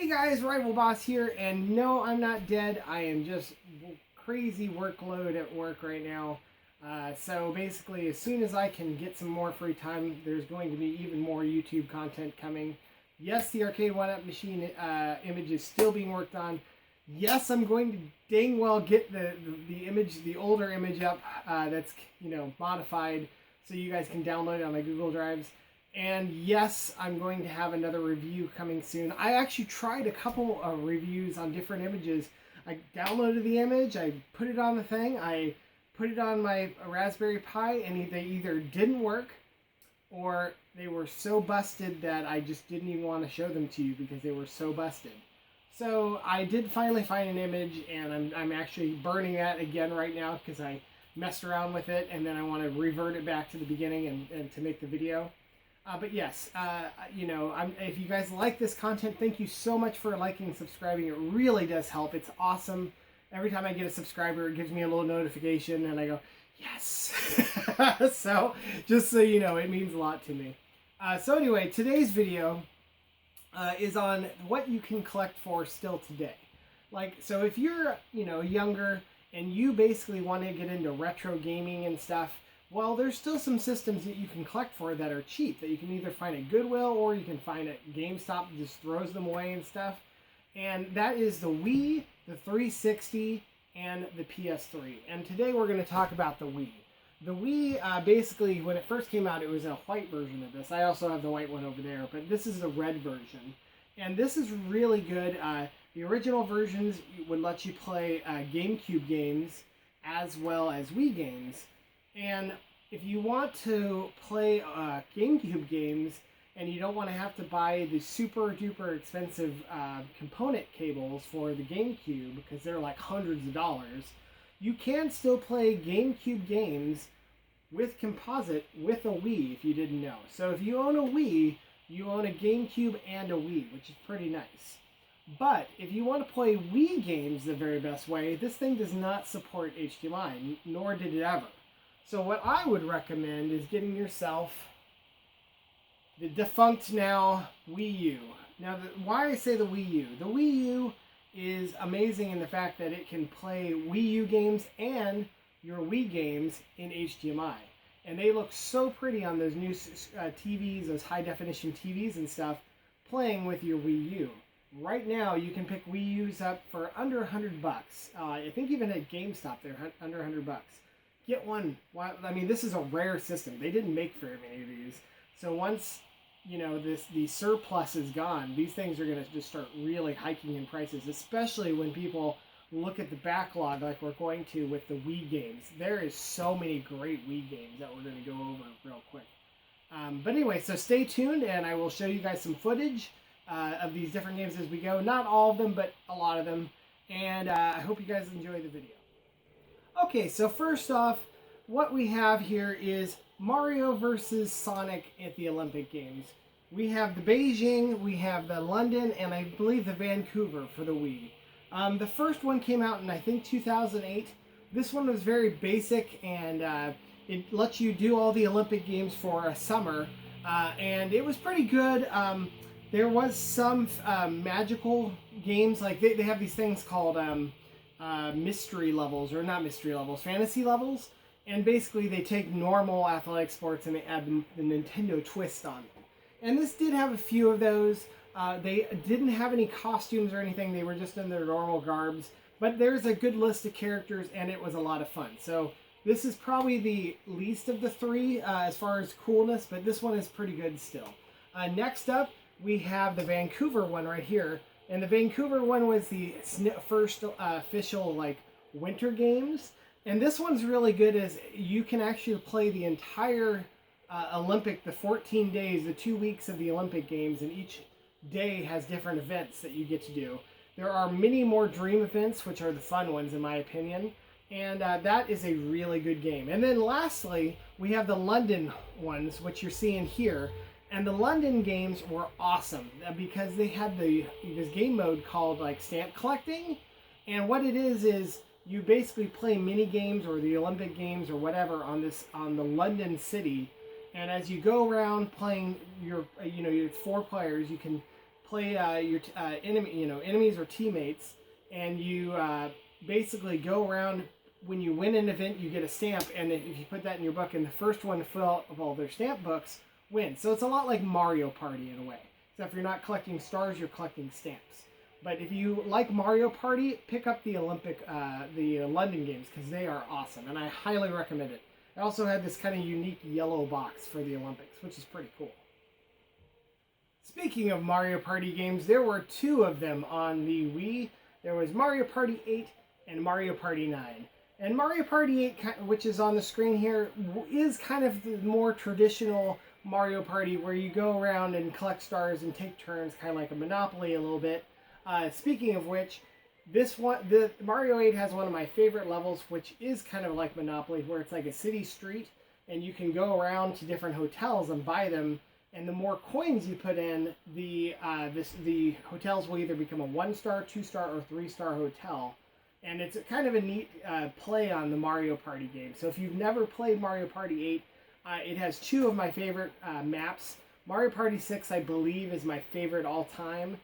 Hey guys, RivalBoss here, and no, I'm not dead. I am just crazy workload at work right now. So basically, as soon as I can get some more free time, there's going to be even more YouTube content coming. Yes, the arcade one-up machine image is still being worked on. Yes, I'm going to dang well get the image, the older image up that's modified, so you guys can download it on my Google Drives. And yes, I'm going to have another review coming soon. I actually tried a couple of reviews on different images. I downloaded the image, I put it on the thing, I put it on my Raspberry Pi, and they either didn't work or they were so busted that I just didn't even want to show them to you because they were so busted. So I did finally find an image, and I'm actually burning that again right now because I messed around with it, and then I want to revert it back to the beginning and to make the video. But yes, if you guys like this content, thank you so much for liking and subscribing. It really does help. It's awesome. Every time I get a subscriber, it gives me a little notification, and I go, yes. So, just so you know, it means a lot to me. So anyway, today's video is on what you can collect for still today. So if you're, younger, and you basically want to get into retro gaming and stuff, well, there's still some systems that you can collect for that are cheap, that you can either find at Goodwill or you can find at GameStop that just throws them away and stuff. And that is the Wii, the 360, and the PS3. And today we're going to talk about the Wii. The Wii, basically, when it first came out, it was a white version of this. I also have the white one over there, but this is the red version. And this is really good. The original versions would let you play GameCube games as well as Wii games. And if you want to play GameCube games and you don't want to have to buy the super duper expensive component cables for the GameCube because they're like hundreds of dollars, you can still play GameCube games with composite with a Wii if you didn't know. So if you own a Wii, you own a GameCube and a Wii, which is pretty nice. But if you want to play Wii games the very best way, this thing does not support HDMI, nor did it ever. So what I would recommend is getting yourself the defunct now Wii U. Now, why I say the Wii U? The Wii U is amazing in the fact that it can play Wii U games and your Wii games in HDMI. And they look so pretty on those new TVs, those high-definition TVs and stuff, playing with your Wii U. Right now, you can pick Wii U's up for under $100. I think even at GameStop, they're under $100. Get one. I mean, this is a rare system. They didn't make very many of these. So once, the surplus is gone, these things are going to just start really hiking in prices, especially when people look at the backlog like we're going to with the Wii games. There is so many great Wii games that we're going to go over real quick. But anyway, so stay tuned, and I will show you guys some footage of these different games as we go. Not all of them, but a lot of them. And I hope you guys enjoy the video. Okay, so first off, what we have here is Mario versus Sonic at the Olympic Games. We have the Beijing, we have the London, and I believe the Vancouver for the Wii. The first one came out in, I think, 2008. This one was very basic, and it lets you do all the Olympic Games for a summer, and it was pretty good. There was some magical games, like they have these things called mystery levels, or not mystery levels, fantasy levels, and basically they take normal athletic sports and they add the Nintendo twist on them. And this did have a few of those. They didn't have any costumes or anything, they were just in their normal garbs, but there's a good list of characters and it was a lot of fun. So this is probably the least of the three as far as coolness, but this one is pretty good still. Next up, we have the Vancouver one right here. And the Vancouver one was the first official, winter games. And this one's really good as you can actually play the entire the 14 days, the 2 weeks of the Olympic Games, and each day has different events that you get to do. There are many more dream events, which are the fun ones in my opinion. And that is a really good game. And then lastly, we have the London ones, which you're seeing here. And the London games were awesome because they had this game mode called stamp collecting. And what it is you basically play mini games or the Olympic Games or whatever on the London city. And as you go around playing your 4 players, you can play your enemies or teammates, and you basically go around. When you win an event, you get a stamp, and if you put that in your book, and the first one to fill out of all their stamp books wins. So it's a lot like Mario Party in a way. Except if you're not collecting stars, you're collecting stamps. But if you like Mario Party, pick up the London games, because they are awesome, and I highly recommend it. I also had this kind of unique yellow box for the Olympics, which is pretty cool. Speaking of Mario Party games, there were 2 of them on the Wii. There was Mario Party 8 and Mario Party 9. And Mario Party 8, which is on the screen here, is kind of the more traditional Mario Party where you go around and collect stars and take turns, kind of like a Monopoly a little bit. Speaking of which, the Mario 8 has one of my favorite levels, which is kind of like Monopoly, where it's like a city street, and you can go around to different hotels and buy them. And the more coins you put in, the hotels will either become a 1-star, 2-star, or 3-star hotel. And it's kind of a neat play on the Mario Party game. So if you've never played Mario Party 8, it has 2 of my favorite maps. Mario Party 6, I believe, is my favorite all time.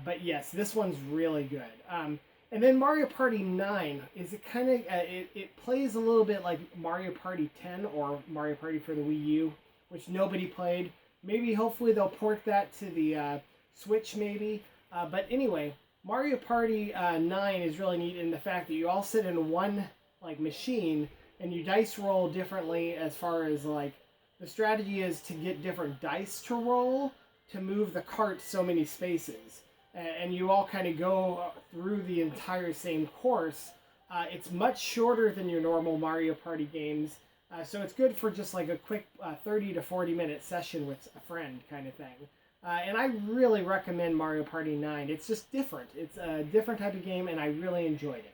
But yes, this one's really good. And then Mario Party 9 is it plays a little bit like Mario Party 10 or Mario Party for the Wii U, which nobody played. Maybe, hopefully, they'll port that to the Switch, maybe. But anyway, Mario Party 9 is really neat in the fact that you all sit in one machine, and you dice roll differently as far as the strategy is to get different dice to roll to move the cart so many spaces. And you all kind of go through the entire same course. It's much shorter than your normal Mario Party games. So it's good for just like a quick 30 to 40 minute session with a friend kind of thing. And I really recommend Mario Party 9. It's just different. It's a different type of game, and I really enjoyed it.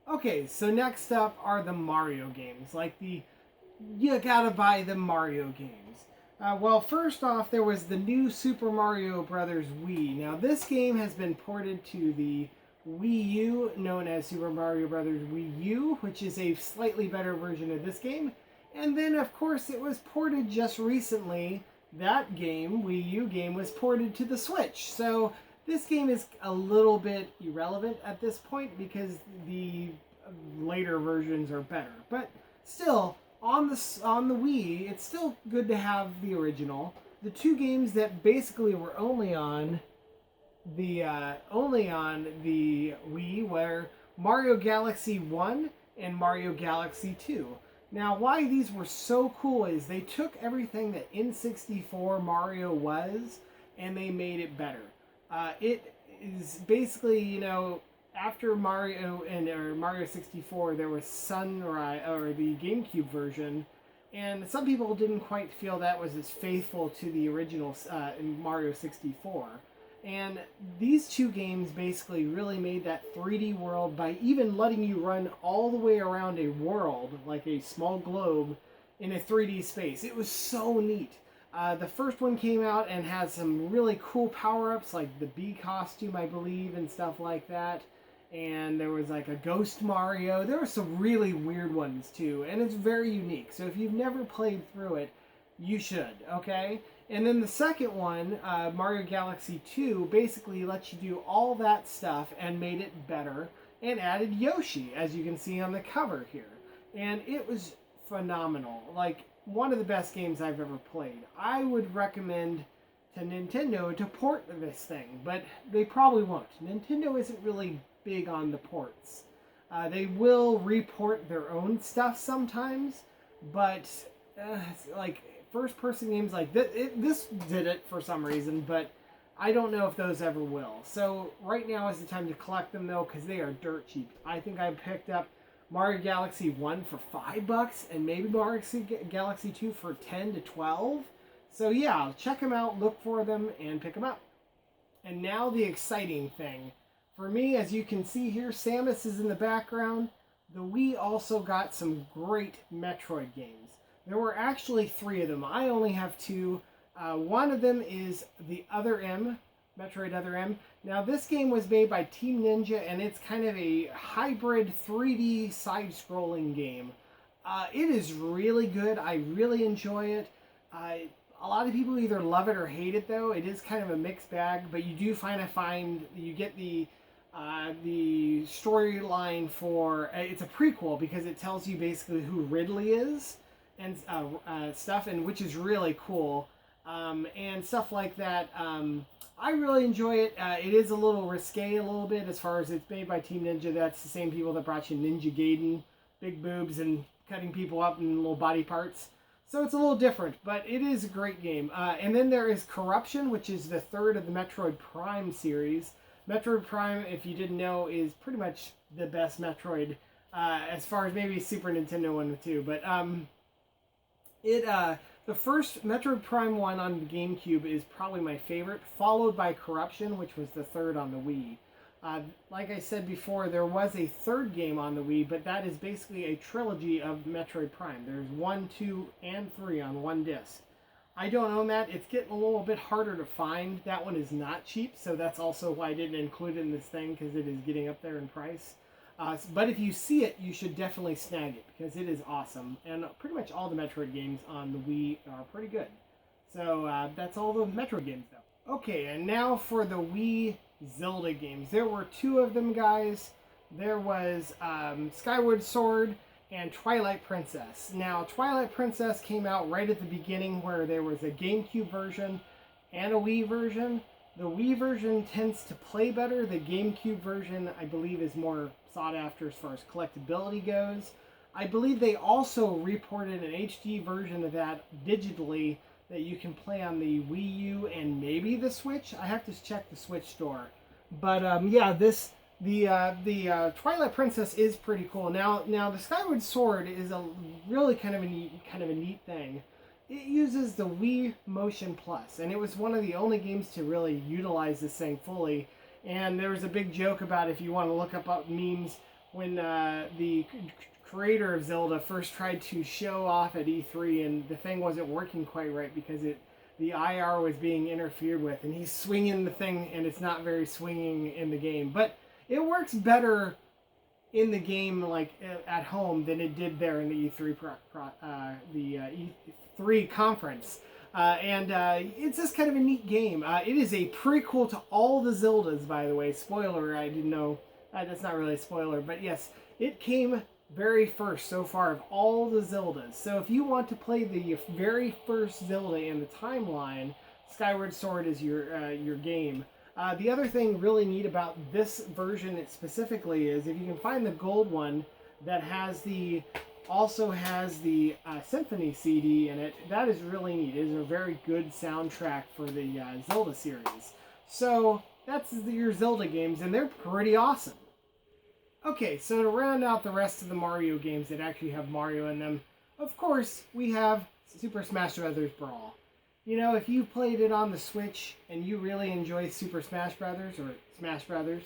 Okay, so next up are the Mario games. You gotta buy the Mario games. Well, first off, there was the new Super Mario Bros. Wii. Now, this game has been ported to the Wii U, known as Super Mario Bros. Wii U, which is a slightly better version of this game. And then, of course, it was ported just recently. That game, Wii U game, was ported to the Switch. So this game is a little bit irrelevant at this point because the later versions are better. But still, on the Wii, it's still good to have the original. The 2 games that basically were only on the Wii were Mario Galaxy 1 and Mario Galaxy 2. Now, why these were so cool is they took everything that N64 Mario was and they made it better. It is basically, after Mario or Mario 64, there was Sunrise, or the GameCube version, and some people didn't quite feel that was as faithful to the original Mario 64. And these 2 games basically really made that 3D world by even letting you run all the way around a world, like a small globe, in a 3D space. It was so neat. The first one came out and had some really cool power-ups, like the bee costume, I believe, and stuff like that. And there was like a Ghost Mario. There were some really weird ones, too. And it's very unique. So if you've never played through it, you should, okay? And then the second one, Mario Galaxy 2, basically lets you do all that stuff and made it better and added Yoshi, as you can see on the cover here. And it was phenomenal. Like, one of the best games I've ever played. I would recommend to Nintendo to port this thing, but they probably won't. Nintendo isn't really big on the ports. They will report their own stuff sometimes, but first-person games like this did it for some reason, but I don't know if those ever will. So right now is the time to collect them, though, because they are dirt cheap. I think I picked up Mario Galaxy 1 for $5, and maybe Mario Galaxy 2 for 10 to 12. So yeah, check them out, look for them, and pick them up. And now the exciting thing. For me, as you can see here, Samus is in the background. The Wii also got some great Metroid games. There were actually 3 of them. I only have 2. One of them is the Other M, Metroid Other M. Now, this game was made by Team Ninja, and it's kind of a hybrid 3D side-scrolling game. It is really good. I really enjoy it. A lot of people either love it or hate it, though. It is kind of a mixed bag, but you do you get the storyline for it's a prequel because it tells you basically who Ridley is and stuff, and which is really cool, and stuff like that. I really enjoy it. It is a little risque a little bit as far as it's made by Team Ninja. That's the same people that brought you Ninja Gaiden, big boobs and cutting people up in little body parts. So it's a little different, but it is a great game. And then there is Corruption, which is the third of the Metroid Prime series. Metroid Prime, if you didn't know, is pretty much the best Metroid, as far as maybe Super Nintendo 1 and 2. But the first Metroid Prime 1 on the GameCube is probably my favorite, followed by Corruption, which was the third on the Wii. Like I said before, there was a third game on the Wii, but that is basically a trilogy of Metroid Prime. There's 1, 2, and 3 on one disc. I don't own that. It's getting a little bit harder to find. That one is not cheap, so that's also why I didn't include it in this thing, because it is getting up there in price. But if you see it, you should definitely snag it, because it is awesome. And pretty much all the Metroid games on the Wii are pretty good. So that's all the Metroid games, though. Okay, and now for the Wii Zelda games. There were 2 of them, guys. There was Skyward Sword and Twilight Princess. Now, Twilight Princess came out right at the beginning where there was a GameCube version and a Wii version. The Wii version tends to play better. The GameCube version, I believe, is more sought after as far as collectability goes. I believe they also reported an HD version of that digitally that you can play on the Wii U and maybe the Switch. I have to check the Switch store. But yeah, the Twilight Princess is pretty cool. Now the Skyward Sword is a really kind of a neat thing. It uses the Wii Motion Plus, and it was one of the only games to really utilize this thing fully. And there was a big joke about, if you want to look up memes, when the creator of Zelda first tried to show off at E3, and the thing wasn't working quite right because the IR was being interfered with, and he's swinging the thing, and it's not very swinging in the game. But it works better in the game, like at home, than it did there in the E3 conference. And it's just kind of a neat game. It is a prequel to all the Zeldas, by the way. Spoiler, I didn't know. That's not really a spoiler, but yes, it came very first so far of all the Zeldas. So if you want to play the very first Zelda in the timeline, Skyward Sword is your game. The other thing really neat about this version specifically is if you can find the gold one that also has the Symphony CD in it, that is really neat. It is a very good soundtrack for the Zelda series. So that's your Zelda games, and they're pretty awesome. Okay, so to round out the rest of the Mario games that actually have Mario in them, of course, we have Super Smash Bros. Brawl. You know, if you played it on the Switch and you really enjoy Super Smash Bros. Or Smash Brothers,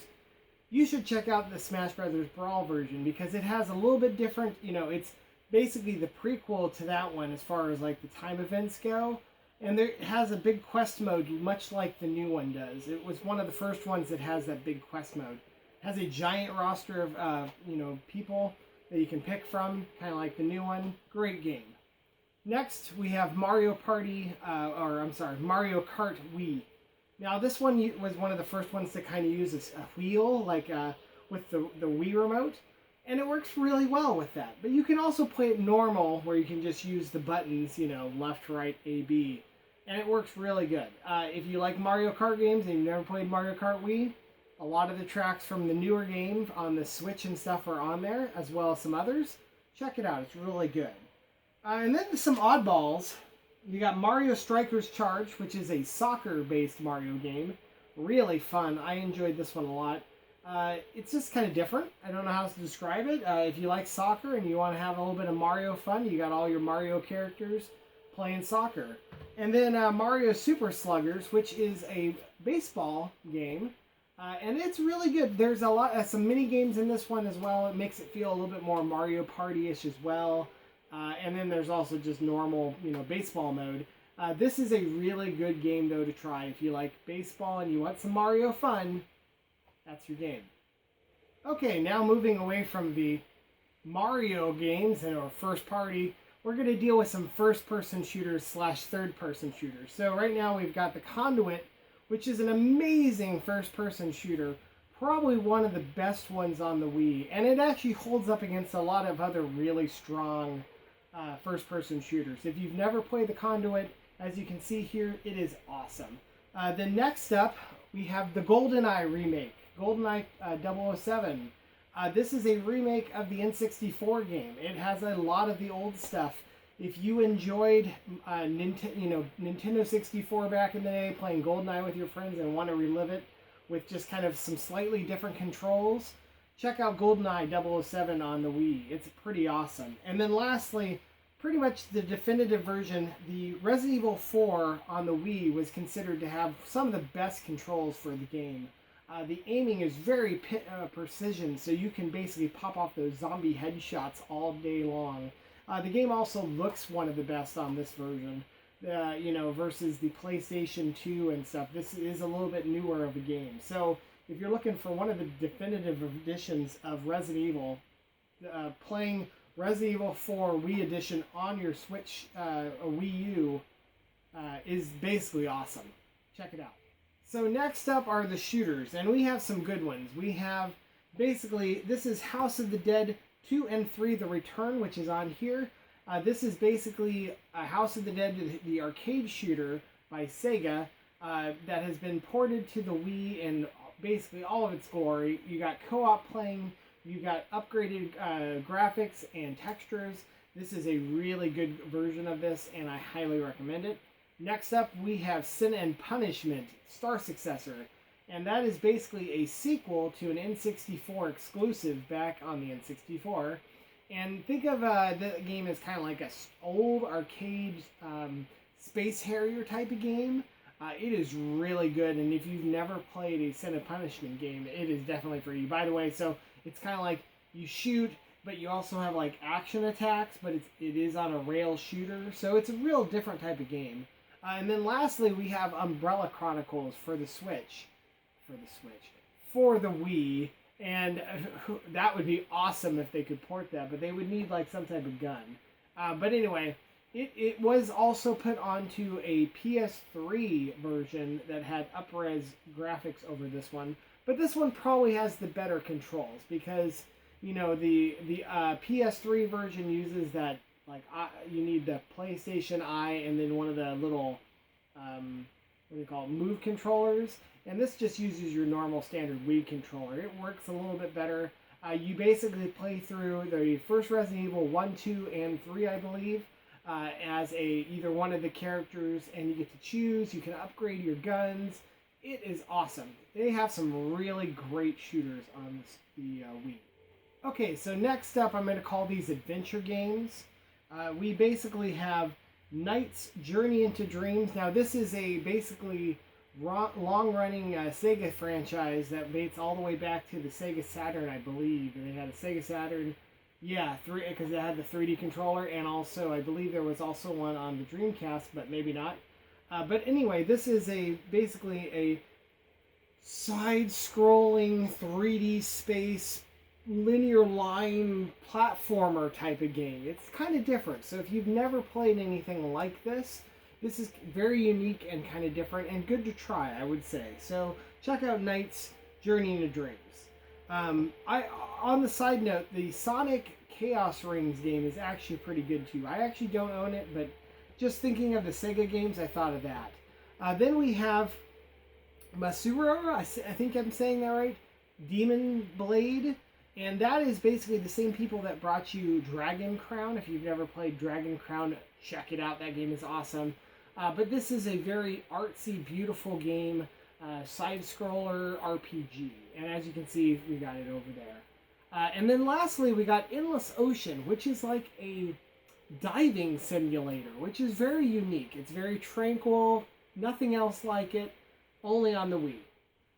you should check out the Smash Bros. Brawl version, because it has a little bit different, it's basically the prequel to that one as far as like the time events go. And it has a big quest mode, much like the new one does. It was one of the first ones that has that big quest mode. Has a giant roster of people that you can pick from, kind of like the new one. Great game. Next, we have Mario Kart Wii. Now, this one was one of the first ones to kind of use a wheel, like with the Wii remote, and it works really well with that. But you can also play it normal, where you can just use the buttons, left, right, A, B, and it works really good. If you like Mario Kart games and you've never played Mario Kart Wii, a lot of the tracks from the newer game on the Switch and stuff are on there, as well as some others. Check it out. It's really good. And then some oddballs. You got Mario Strikers Charge, which is a soccer-based Mario game. Really fun. I enjoyed this one a lot. It's just kind of different. I don't know how to describe it. If you like soccer and you want to have a little bit of Mario fun, you got all your Mario characters playing soccer. And then Mario Super Sluggers, which is a baseball game. And it's really good. There's some mini games in this one as well. It makes it feel a little bit more Mario Party-ish as well. And then there's also just normal, baseball mode. This is a really good game, though, to try. If you like baseball and you want some Mario fun, that's your game. Okay, now moving away from the Mario games and our first party, we're going to deal with some first-person shooters slash third-person shooters. So right now we've got the Conduit, which is an amazing first-person shooter, probably one of the best ones on the Wii, and it actually holds up against a lot of other really strong first-person shooters. If you've never played the Conduit, as you can see here, it is awesome. Then next up, we have the GoldenEye remake, GoldenEye 007. This is a remake of the N64 game. It has a lot of the old stuff. If you enjoyed Nintendo 64 back in the day, playing GoldenEye with your friends and want to relive it with just kind of some slightly different controls, check out GoldenEye 007 on the Wii. It's pretty awesome. And then lastly, pretty much the definitive version, the Resident Evil 4 on the Wii was considered to have some of the best controls for the game. The aiming is very precision, so you can basically pop off those zombie headshots all day long. The game also looks one of the best on this version, versus the PlayStation 2 and stuff. This is a little bit newer of a game. So if you're looking for one of the definitive editions of Resident Evil, playing Resident Evil 4 Wii Edition on your Switch, Wii U, is basically awesome. Check it out. So next up are the shooters, and we have some good ones. We have, basically, this is House of the Dead 2 and 3, The Return, which is on here. This is basically House of the Dead, the arcade shooter by Sega, that has been ported to the Wii in basically all of its glory. You got co-op playing, you got upgraded graphics and textures. This is a really good version of this, and I highly recommend it. Next up, we have Sin and Punishment, Star Successor, and that is basically a sequel to an N64 exclusive back on the N64. And think of the game as kind of like a old arcade Space Harrier type of game. It is really good, and if you've never played a Sin and Punishment game, it is definitely for you. By the way, so it's kind of like you shoot, but you also have like action attacks, but it is on a rail shooter, so it's a real different type of game. And then lastly, we have Umbrella Chronicles for the Switch. For the Wii. And that would be awesome if they could port that, but they would need like some type of gun. But anyway, it was also put onto a PS3 version that had up-res graphics over this one. But this one probably has the better controls because, the PS3 version uses that, you need the PlayStation Eye and then one of the little, move controllers. And this just uses your normal standard Wii controller. It works a little bit better. You basically play through the first Resident Evil 1, 2, and 3, I believe, as either one of the characters, and you get to choose. You can upgrade your guns. It is awesome. They have some really great shooters on the Wii. Okay, so next up, I'm going to call these adventure games. We basically have Knight's Journey into Dreams. Now, this is a basically long-running Sega franchise that dates all the way back to the Sega Saturn, I believe. And they had a Sega Saturn, because it had the 3D controller, and also I believe there was also one on the Dreamcast, but maybe not. But anyway, this is basically a side-scrolling 3D space linear line platformer type of game. It's kind of different. So if you've never played anything like this, this is very unique and kind of different and good to try, I would say. So check out Knight's Journey into Dreams. On the side note, the Sonic Chaos Rings game is actually pretty good too. I actually don't own it, but just thinking of the Sega games, I thought of that. Then we have Masura, I think I'm saying that right, Demon Blade. And that is basically the same people that brought you Dragon Crown. If you've never played Dragon Crown, check it out. That game is awesome. But this is a very artsy, beautiful game, side-scroller RPG. And as you can see, we got it over there. And then lastly, we got Endless Ocean, which is like a diving simulator, which is very unique. It's very tranquil, nothing else like it, only on the Wii.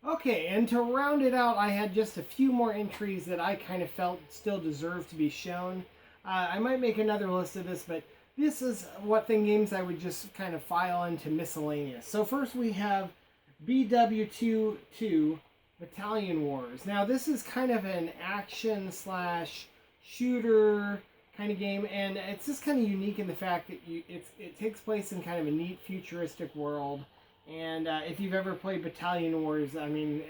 Okay, and to round it out, I had just a few more entries that I kind of felt still deserved to be shown. I might make another list of this, but this is what games I would just kind of file into Miscellaneous. So first we have BW22 Battalion Wars. Now this is kind of an action/shooter, kind of game, and it's just kind of unique in the fact that it takes place in kind of a neat futuristic world. And if you've ever played Battalion Wars, I mean,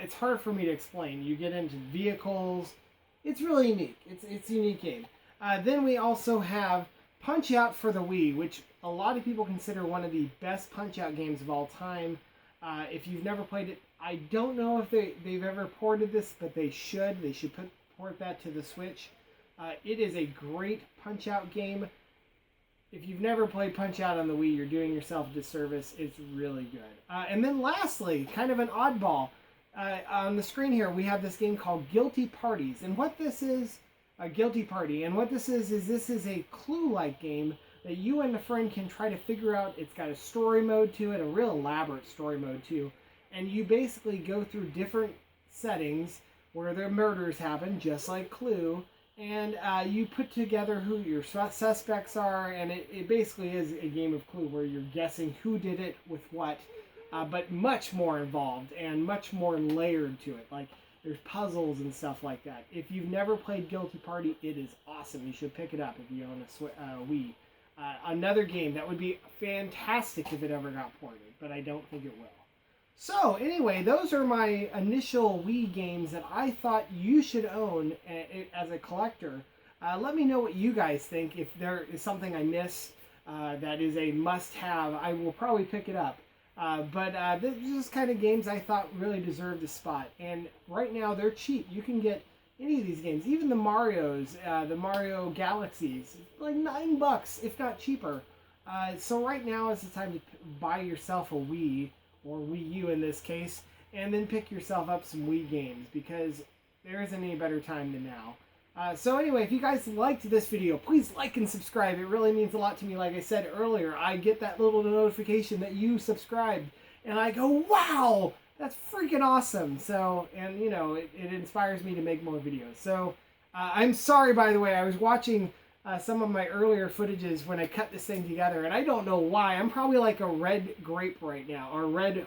it's hard for me to explain. You get into vehicles. It's really unique. It's a unique game. Then we also have Punch Out for the Wii, which a lot of people consider one of the best Punch Out games of all time. If you've never played it, I don't know if they've ever ported this, but they should. They should port that to the Switch. It is a great Punch Out game. If you've never played Punch Out on the Wii, you're doing yourself a disservice. It's really good. And then lastly, kind of an oddball. On the screen here, we have this game called Guilty Parties. And what this is, a Guilty Party. And what this is this is a Clue-like game that you and a friend can try to figure out. It's got a story mode to it, a real elaborate story mode too. And you basically go through different settings where the murders happen, just like Clue. And you put together who your suspects are, and it basically is a game of Clue where you're guessing who did it with what, but much more involved and much more layered to it. Like, there's puzzles and stuff like that. If you've never played Guilty Party, it is awesome. You should pick it up if you own a Wii. Another game that would be fantastic if it ever got ported, but I don't think it will. So, anyway, those are my initial Wii games that I thought you should own as a collector. Let me know what you guys think. If there is something I miss that is a must-have, I will probably pick it up. But this is just kind of games I thought really deserved a spot. And right now, they're cheap. You can get any of these games, even the Marios, the Mario Galaxies, like $9, if not cheaper. So right now is the time to buy yourself a Wii, or Wii U in this case, and then pick yourself up some Wii games, because there isn't any better time than now. So anyway, if you guys liked this video, please like and subscribe. It really means a lot to me. Like I said earlier, I get that little notification that you subscribed, and I go, wow, that's freaking awesome. So, and you know, it inspires me to make more videos. So, I'm sorry, by the way, I was watching some of my earlier footages when I cut this thing together, and I don't know why. I'm probably like a red grape right now, or red,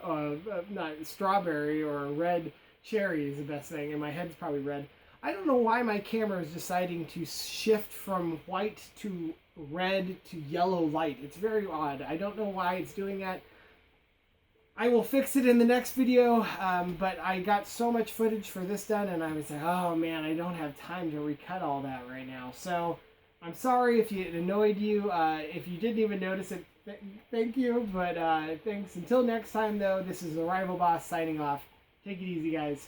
not strawberry, or a red cherry is the best thing, and my head's probably red. I don't know why my camera is deciding to shift from white to red to yellow light. It's very odd. I don't know why it's doing that. I will fix it in the next video, but I got so much footage for this done, and I was like, oh man, I don't have time to recut all that right now. So, I'm sorry if it annoyed you. If you didn't even notice it, thank you. But thanks. Until next time, though, this is the RivalBoss signing off. Take it easy, guys.